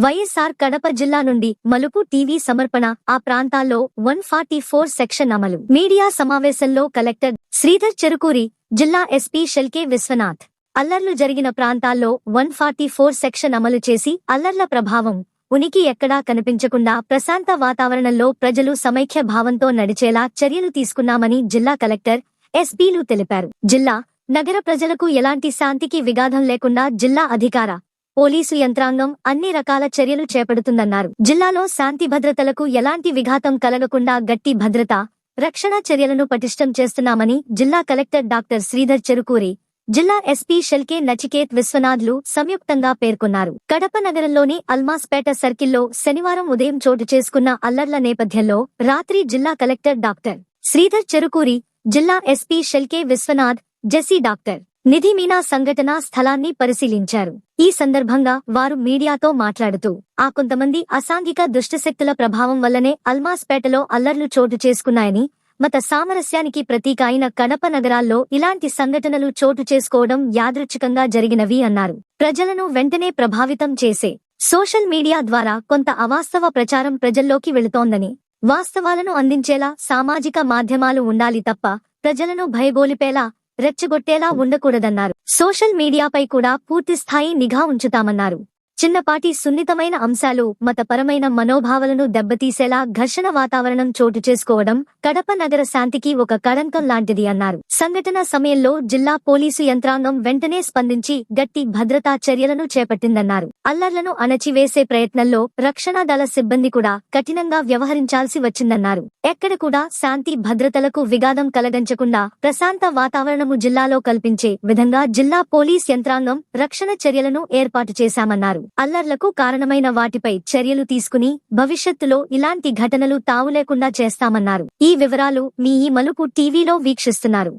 వైఎస్ఆర్ కడప జిల్లా నుండి మలుపు టీవీ సమర్పణ. ఆ ప్రాంతాల్లో 144 సెక్షన్ అమలు. మీడియా సమావేశంలో కలెక్టర్ శ్రీధర్ చెరుకూరి, జిల్లా ఎస్పీ షెల్కే విశ్వనాథ్. అల్లర్లు జరిగిన ప్రాంతాల్లో 144 సెక్షన్ అమలు చేసి అల్లర్ల ప్రభావం, ఉనికి ఎక్కడా కనిపించకుండా ప్రశాంత వాతావరణంలో ప్రజలు సమైక్య భావంతో నడిచేలా చర్యలు తీసుకున్నామని జిల్లా కలెక్టర్, ఎస్పీలు తెలిపారు. జిల్లా, నగర ప్రజలకు ఎలాంటి శాంతికి విఘాతం లేకుండా జిల్లా అధికార, పోలీసు యంత్రాంగం అన్ని రకాల చర్యలు చేపడుతుందన్నారు. జిల్లాలో శాంతి భద్రతలకు ఎలాంటి విఘాతం కలగకుండా గట్టి భద్రతా, రక్షణ చర్యలను పటిష్టం చేస్తున్నామని జిల్లా కలెక్టర్ డాక్టర్ శ్రీధర్ చెరుకూరి, జిల్లా ఎస్పీ షెల్కే నచికేత్ విశ్వనాథ్లు సంయుక్తంగా పేర్కొన్నారు. కడప నగరంలోని అల్మాస్పేట సర్కిల్లో శనివారం ఉదయం చోటు చేసుకున్న అల్లర్ల నేపథ్యంలో రాత్రి జిల్లా కలెక్టర్ డాక్టర్ శ్రీధర్ చెరుకూరి, జిల్లా ఎస్పీ షెల్కే విశ్వనాథ్, జెసి డాక్టర్ నిధి మీనా సంఘటనా స్థలాన్ని పరిశీలించారు. ఈ సందర్భంగా వారు మీడియాతో మాట్లాడుతూ, కొంతమంది అసాంఘిక దుష్టశక్తుల ప్రభావం వల్లనే అల్మాస్పేటలో అల్లర్లు చోటు చేసుకున్నాయని, మత సామరస్యానికి ప్రతీక అయిన కడప నగరాల్లో ఇలాంటి సంఘటనలు చోటు చేసుకోవడం యాదృచ్ఛికంగా జరిగినవి అన్నారు. ప్రజలను వెంటనే ప్రభావితం చేసే సోషల్ మీడియా ద్వారా కొంత అవాస్తవ ప్రచారం ప్రజల్లోకి వెళుతోందని, వాస్తవాలను అందించేలా సామాజిక మాధ్యమాలు ఉండాలి తప్ప ప్రజలను భయగొలిపేలా, రెచ్చగొట్టేలా ఉండకూడదన్నారు. సోషల్ మీడియాపై కూడా పూర్తిస్థాయి నిఘా ఉంచుతామన్నారు. చిన్నపాటి సున్నితమైన అంశాలు మతపరమైన మనోభావాలను దెబ్బతీసేలా ఘర్షణ వాతావరణం చోటు చేసుకోవడం కడప నగర శాంతికి ఒక కళంకం లాంటిది అన్నారు. సంఘటన సమయంలో జిల్లా పోలీసు యంత్రాంగం వెంటనే స్పందించి గట్టి భద్రతా చర్యలను చేపట్టిందన్నారు. అల్లర్లను అణచివేసే ప్రయత్నంలో రక్షణ దళ సిబ్బంది కూడా కఠినంగా వ్యవహరించాల్సి వచ్చిందన్నారు. ఎక్కడ కూడా శాంతి భద్రతలకు విఘాతం కలగంచకుండా ప్రశాంత వాతావరణము జిల్లాలో కల్పించే విధంగా జిల్లా పోలీస్ యంత్రాంగం రక్షణ చర్యలను ఏర్పాటు చేశామన్నారు. అల్లర్లకు కారణమైన వాటిపై చర్యలు తీసుకుని భవిష్యత్తులో ఇలాంటి ఘటనలు తావులేకుండా చేస్తామన్నారు. ఈ వివరాలు మీ ఈ మలుపు టీవీలో వీక్షిస్తున్నారు.